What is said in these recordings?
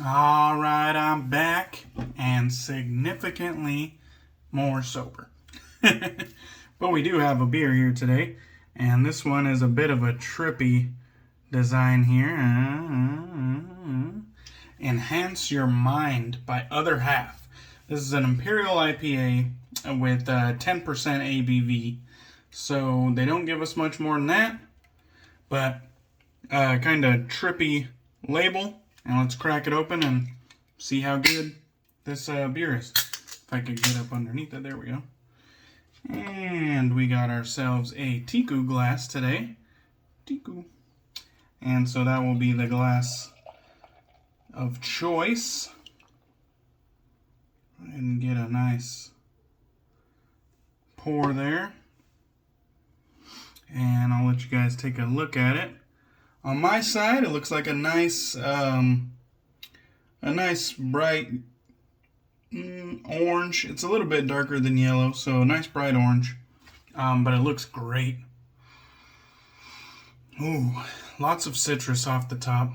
All right, I'm back and significantly more sober. But we do have a beer here today, and this one is a bit of a trippy design here. Enhance Your Mind by Other Half. This is an Imperial IPA with 10% ABV, so they don't give us much more than that, but kind of trippy label. And let's crack it open and see how good this beer is. If I could get up underneath it, there we go. And we got ourselves a Tiku glass today. Tiku. And so that will be the glass of choice. And get a nice pour there. And I'll let you guys take a look at it. On my side, it looks like a nice bright orange. It's a little bit darker than yellow, so a nice bright orange. But it looks great. Ooh, lots of citrus off the top.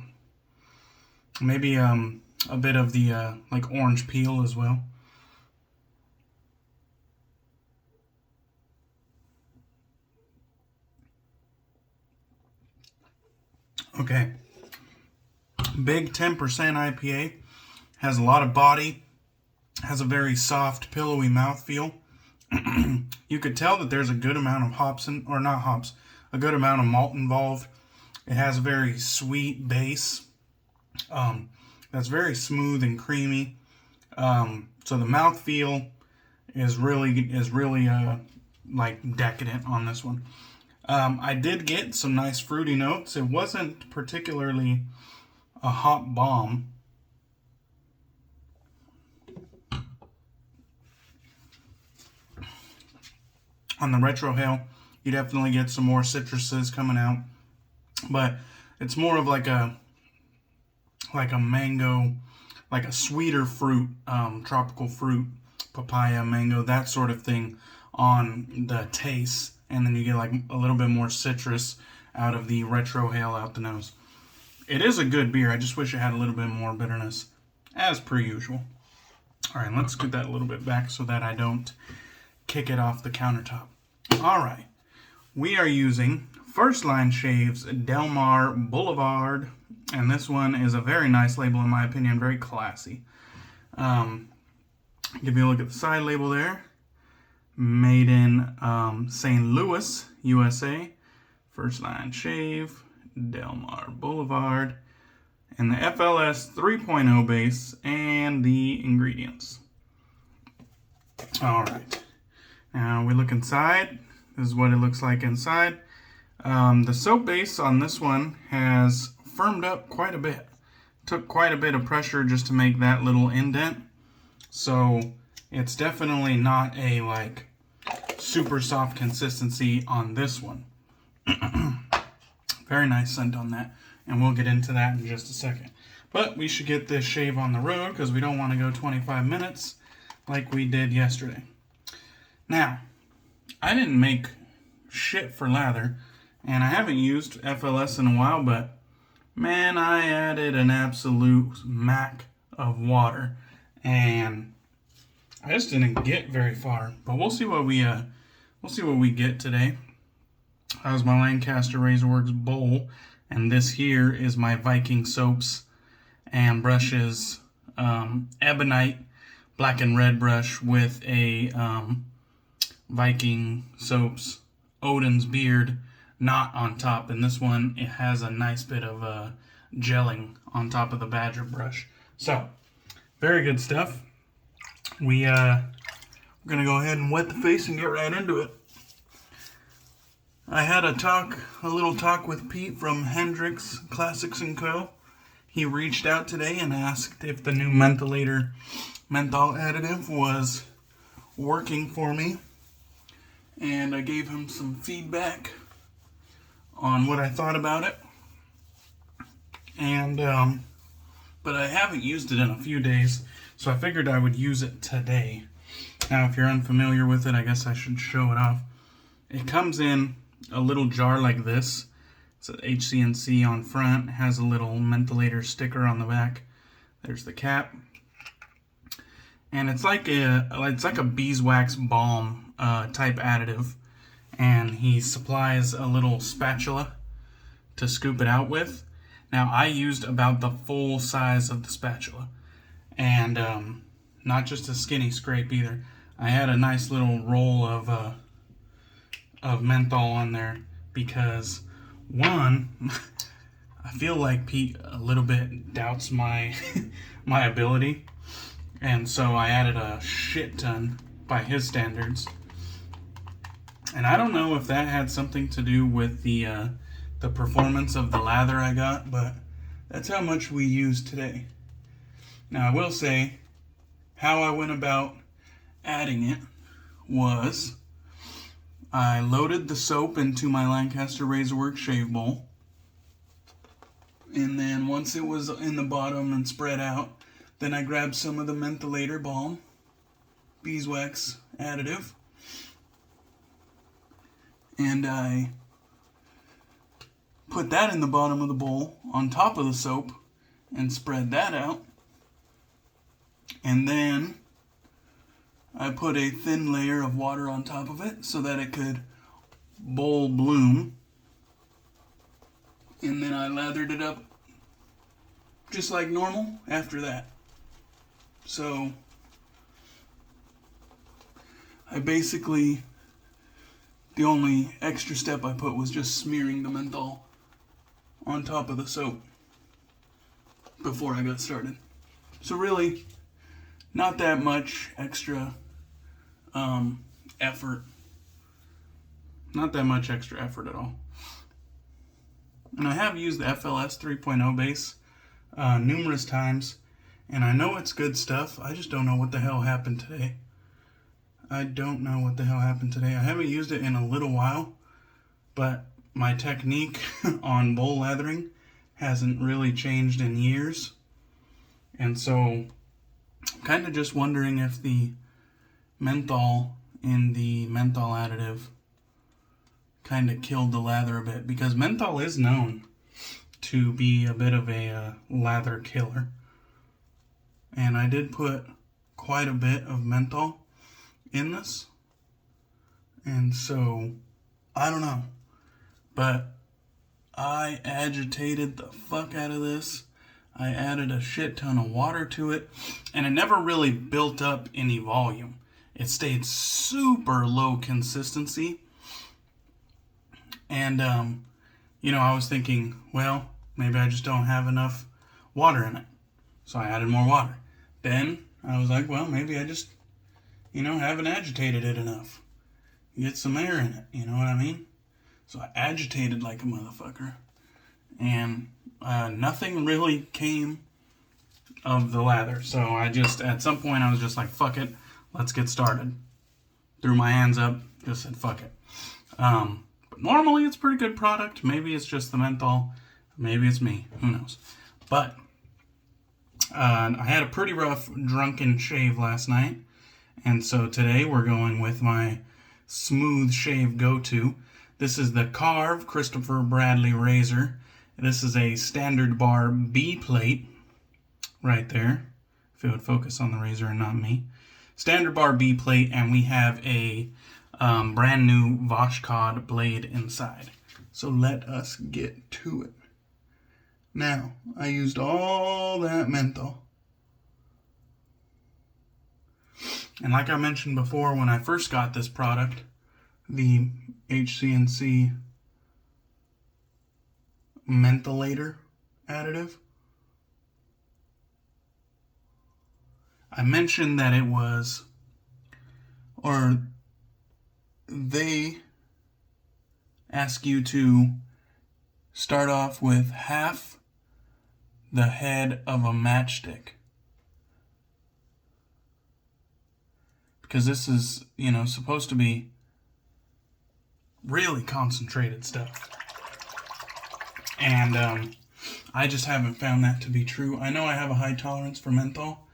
Maybe a bit of the like orange peel as well. Okay, big 10% IPA, has a lot of body, has a very soft, pillowy mouthfeel. You could tell that there's a good amount of hops, or not hops, a good amount of malt involved. It has a very sweet base that's very smooth and creamy. So the mouthfeel is really like decadent on this one. I did get some nice fruity notes. It wasn't particularly a hop bomb. On the retrohale, you definitely get some more citruses coming out, but it's more of like a mango, like a sweeter fruit, tropical fruit, papaya, mango, that sort of thing on the taste. And then you get like a little bit more citrus out of the retrohale out the nose. It is a good beer. I just wish it had a little bit more bitterness, as per usual. All right, let's get that a little bit back so that I don't kick it off the countertop. All right, we are using First Line Shave's Delmar Blvd, and this one is a very nice label in my opinion, very classy. Give you a look at the side label there. Made in St. Louis, USA. First Line Shave, Delmar Blvd, and the FLS 3.0 base and the ingredients. All right. Now we look inside. This is what it looks like inside. The soap base on this one has firmed up quite a bit. Took quite a bit of pressure just to make that little indent. So it's definitely not a like super soft consistency on this one. Very nice scent on that, and we'll get into that in just a second. But we should get this shave on the road because we don't want to go 25 minutes like we did yesterday. Now, I didn't make shit for lather, and I haven't used FLS in a while, but man, I added an absolute mac of water, and I just didn't get very far. But we'll see what we get today. That was my Lancaster Razorworks bowl, and this here is my Viking soaps and brushes. Ebonite black and red brush with a Viking soaps Odin's beard knot on top, and this one it has a nice bit of gelling on top of the Badger brush. So very good stuff. We're gonna go ahead and wet the face and get right into it. I had a little talk with Pete from Hendricks, Calssics & Co. He reached out today and asked if the new Mentholator menthol additive was working for me. And I gave him some feedback on what I thought about it. And, but I haven't used it in a few days, so I figured I would use it today. Now, if you're unfamiliar with it, I guess I should show it off. It comes in a little jar like this. It's an HC&C on front. It has a little Mentholator sticker on the back. There's the cap. And it's like a beeswax balm type additive. And he supplies a little spatula to scoop it out with. Now, I used about the full size of the spatula. And not just a skinny scrape either. I had a nice little roll of menthol on there because, one, I feel like Pete a little bit doubts my my ability, and so I added a shit ton by his standards. And I don't know if that had something to do with the performance of the lather I got, but that's how much we used today. Now I will say how I went about adding it was I loaded the soap into my Lancaster Razorworks shave bowl, and then once it was in the bottom and spread out, then I grabbed some of the Mentholator balm beeswax additive, and I put that in the bottom of the bowl on top of the soap and spread that out. And then I put a thin layer of water on top of it so that it could bowl bloom. And then I lathered it up just like normal after that. So I basically, the only extra step I put was just smearing the menthol on top of the soap before I got started. So really, not that much extra effort. Not that much extra effort at all. And I have used the FLS 3.0 base numerous times, and I know it's good stuff. I just don't know what the hell happened today. I haven't used it in a little while, but my technique on bowl lathering hasn't really changed in years. And so I'm kind of just wondering if the menthol in the menthol additive kind of killed the lather a bit, because menthol is known to be a bit of a lather killer. And I did put quite a bit of menthol in this, and so I don't know, but I agitated the fuck out of this. I added a shit ton of water to it, and it never really built up any volume. It stayed super low consistency. And I was thinking, well, maybe I just don't have enough water in it, so I added more water. Then I was like, well, maybe I just haven't agitated it enough. Get some air in it, you know what I mean? So I agitated like a motherfucker. And nothing really came of the lather. So at some point I was just like, fuck it, let's get started. Threw my hands up, just said, fuck it. But normally it's a pretty good product. Maybe it's just the menthol. Maybe it's me. Who knows? But I had a pretty rough drunken shave last night. And so today we're going with my smooth shave go-to. This is the Karve Christopher Bradley Razor. This is a standard bar B plate right there. If it would focus on the razor and not me. Standard bar B plate, and we have a brand new Voskhod Blade inside. So let us get to it. Now, I used all that menthol. And like I mentioned before, when I first got this product, the HC&C Mentholator additive, I mentioned that it was, or they ask you to start off with half the head of a matchstick. Because this is, supposed to be really concentrated stuff. And I just haven't found that to be true. I know I have a high tolerance for menthol,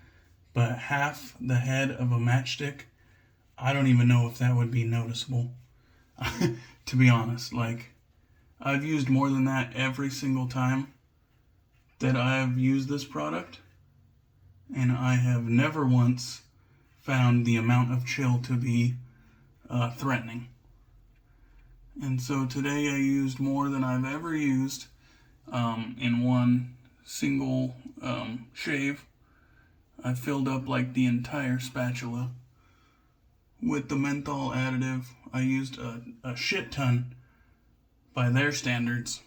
but half the head of a matchstick, I don't even know if that would be noticeable. To be honest, I've used more than that every single time that I've used this product. and I have never once found the amount of chill to be threatening. And so today I used more than I've ever used in one single shave. I filled up like the entire spatula with the menthol additive. I used a shit ton by their standards.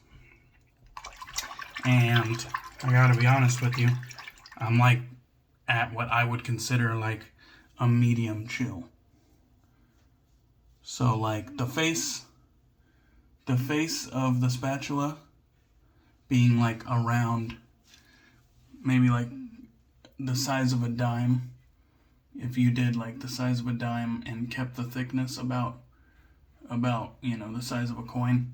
And I gotta be honest with you, I'm like at what I would consider like a medium chill. So like the face of the spatula being like around maybe like the size of a dime. If you did like the size of a dime and kept the thickness about the size of a coin,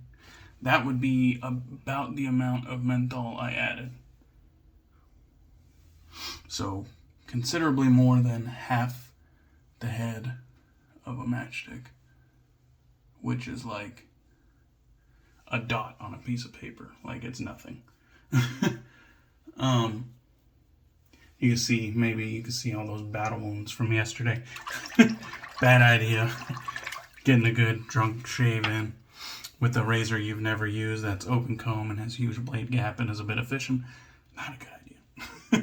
that would be about the amount of menthol I added. So considerably more than half the head of a matchstick, which is like a dot on a piece of paper. Like it's nothing. You can see, maybe you can see all those battle wounds from yesterday. Bad idea. Getting a good drunk shave in with a razor you've never used that's open comb and has huge blade gap and is a bit efficient. Not a good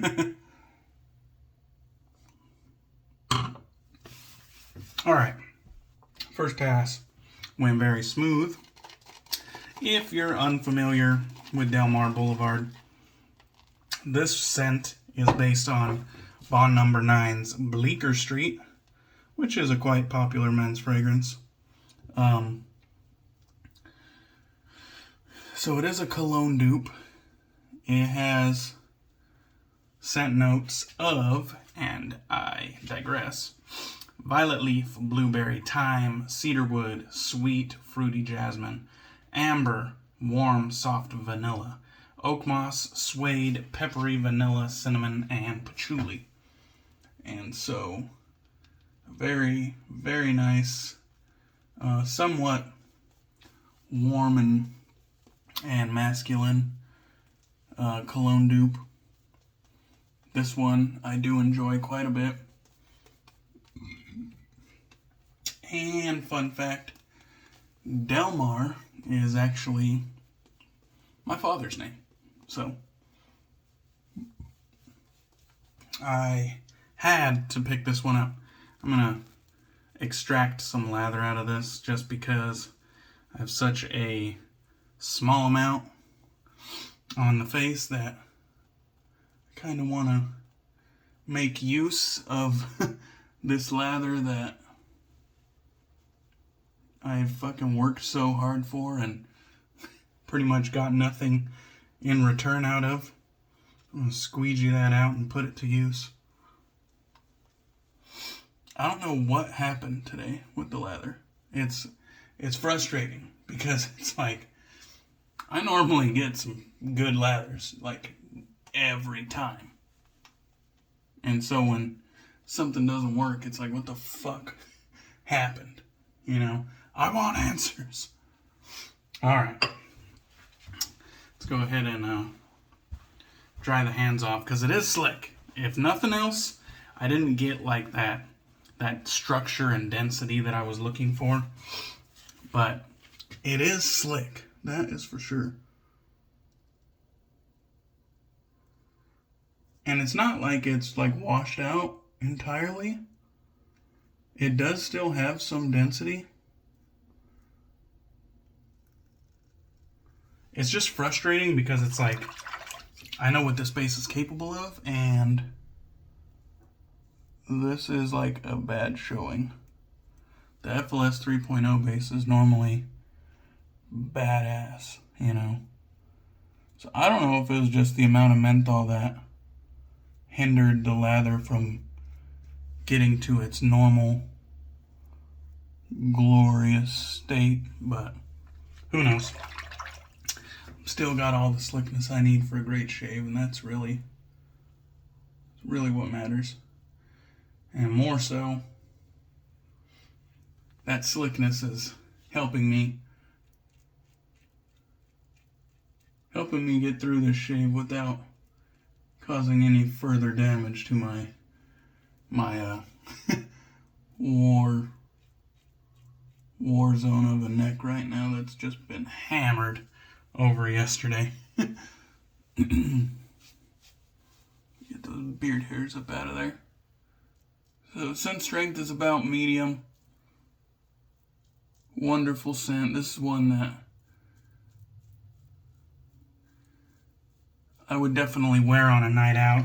idea. Alright. First pass went very smooth. If you're unfamiliar with Delmar Blvd, this scent is based on Bond No. 9's Bleecker Street, which is a quite popular men's fragrance. So it is a cologne dupe. It has scent notes of, and I digress, violet leaf, blueberry, thyme, cedarwood, sweet, fruity jasmine, amber, warm, soft vanilla, oak moss, suede, peppery vanilla, cinnamon, and patchouli. And so, very, very nice, somewhat warm and masculine cologne dupe. This one I do enjoy quite a bit. And fun fact, Delmar is actually my father's name. So I had to pick this one up. I'm gonna extract some lather out of this just because I have such a small amount on the face that I kind of want to make use of this lather that I've fucking worked so hard for and pretty much got nothing in return out of. I'm going to squeegee that out and put it to use. I don't know what happened today with the lather. It's frustrating because it's like I normally get some good lathers like every time. And so when something doesn't work, it's like, what the fuck happened? You know, I want answers. All right. Let's go ahead and dry the hands off because it is slick. If nothing else, I didn't get like that structure and density that I was looking for. But it is slick. That is for sure. And it's not like it's like washed out entirely. It does still have some density. It's just frustrating because it's like, I know what this base is capable of, and this is like a bad showing. The FLS 3.0 base is normally badass, you know. So I don't know if it was just the amount of menthol that hindered the lather from getting to its normal glorious state, but who knows. Still got all the slickness I need for a great shave, and that's really what matters. And more so, that slickness is helping me get through this shave without causing any further damage to my war zone of a neck right now that's just been hammered over yesterday. Get those beard hairs up out of there. So scent strength is about medium. Wonderful scent. This is one that I would definitely wear on a night out.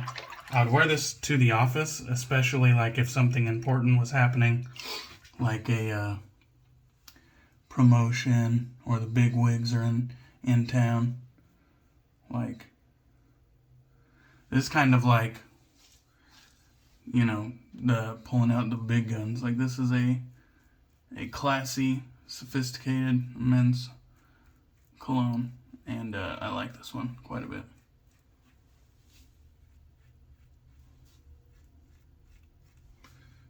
I would wear this to the office, especially like if something important was happening, like a promotion or the big wigs are in town. Like, this is kind of like, you know, the pulling out the big guns. Like, this is a classy, sophisticated men's cologne, and I like this one quite a bit.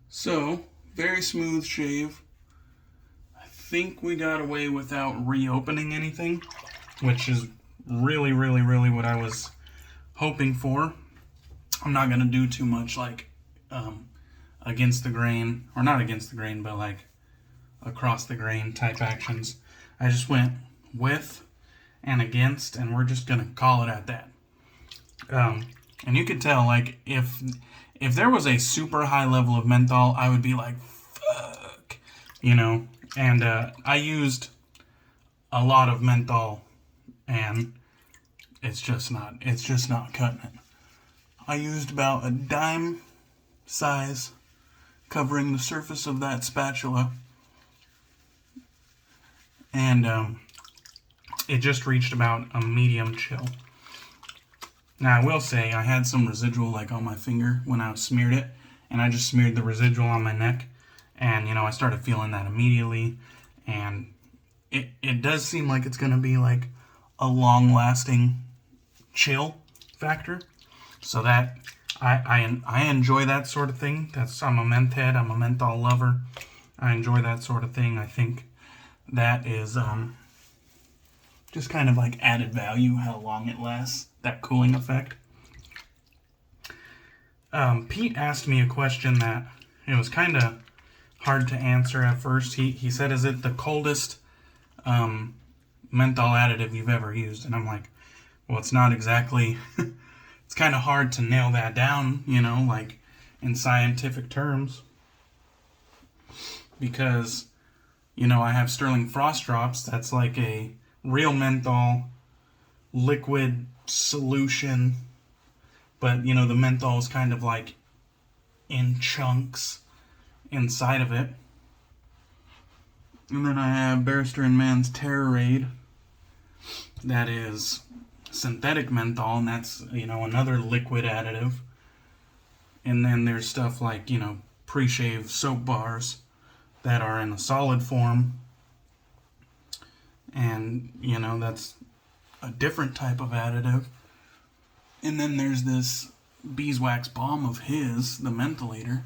So, very smooth shave. I think we got away without reopening anything, which is really, really, really what I was hoping for. I'm not going to do too much like against the grain, or not against the grain, but like across the grain type actions. I just went with and against, and we're just going to call it at that. And you could tell, like, if there was a super high level of menthol, I would be like, fuck, you know. And I used a lot of menthol, and it's just not cutting it. I used about a dime size covering the surface of that spatula, and it just reached about a medium chill. Now, I will say, I had some residual, like, on my finger when I smeared it, and I just smeared the residual on my neck, and, you know, I started feeling that immediately, and it does seem like it's going to be, like, a long-lasting chill factor, so that, I enjoy that sort of thing. I'm a menth head, I'm a menthol lover, I enjoy that sort of thing. I think that is, just kind of, like, added value, how long it lasts. That cooling effect. Pete asked me a question that it was kind of hard to answer at first. He said, is it the coldest menthol additive you've ever used? And I'm like, well, it's not exactly. It's kind of hard to nail that down, you know, like in scientific terms. Because, you know, I have Sterling Frost Drops. That's like a real menthol liquid solution, but you know, the menthol is kind of like in chunks inside of it. And then I have Barrister & Mann's Terrorade, that is synthetic menthol, and that's, you know, another liquid additive. And then there's stuff like, you know, pre-shave soap bars that are in a solid form, and you know, that's a different type of additive. And then there's this beeswax balm of his, the Mentholator,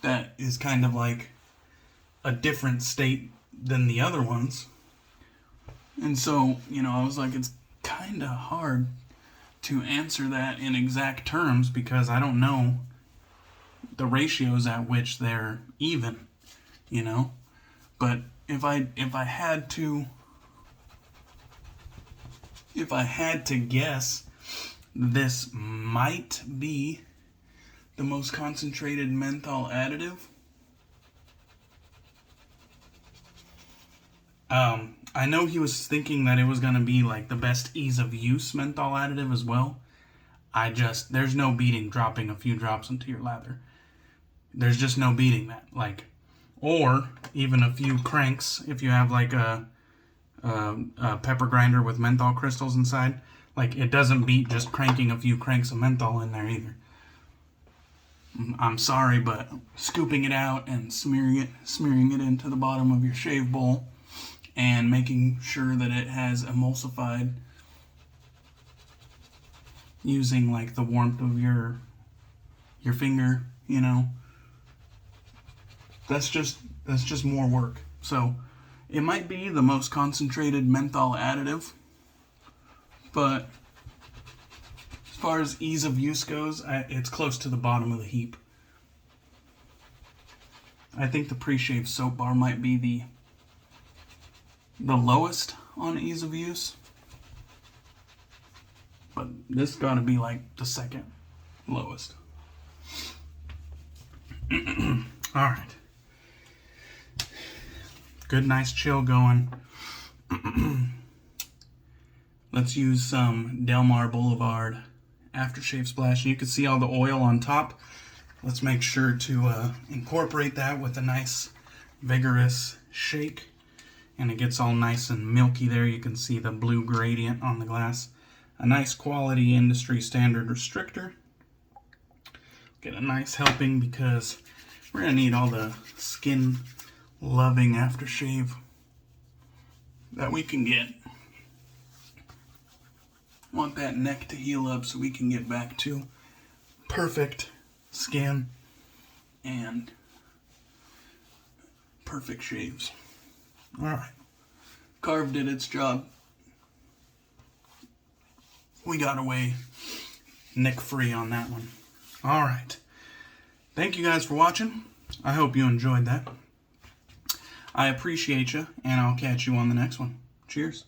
that is kind of like a different state than the other ones. And so, you know, I was like, it's kind of hard to answer that in exact terms because I don't know the ratios at which they're even, you know. But if I had to guess, this might be the most concentrated menthol additive. I know he was thinking that it was going to be like the best ease of use menthol additive as well. There's no beating dropping a few drops into your lather. There's just no beating that. Like, or even a few cranks if you have like a pepper grinder with menthol crystals inside. Like, it doesn't beat just cranking a few cranks of menthol in there either. I'm sorry, but scooping it out and smearing it into the bottom of your shave bowl and making sure that it has emulsified using like the warmth of your finger, you know, that's just more work. So it might be the most concentrated menthol additive, but far as ease of use goes, it's close to the bottom of the heap. I think the pre-shave soap bar might be the lowest on ease of use. But this got to be like the second lowest. Alright. Good, nice chill going. Let's use some Delmar Blvd Aftershave Splash. You can see all the oil on top. Let's make sure to incorporate that with a nice vigorous shake. And it gets all nice and milky there. You can see the blue gradient on the glass. A nice quality industry standard restrictor. Get a nice helping because we're going to need all the skin loving aftershave that we can get. Want that neck to heal up so we can get back to perfect skin and perfect shaves. Alright. Karve did its job. We got away nick free on that one. Alright. Thank you guys for watching. I hope you enjoyed that. I appreciate you, and I'll catch you on the next one. Cheers.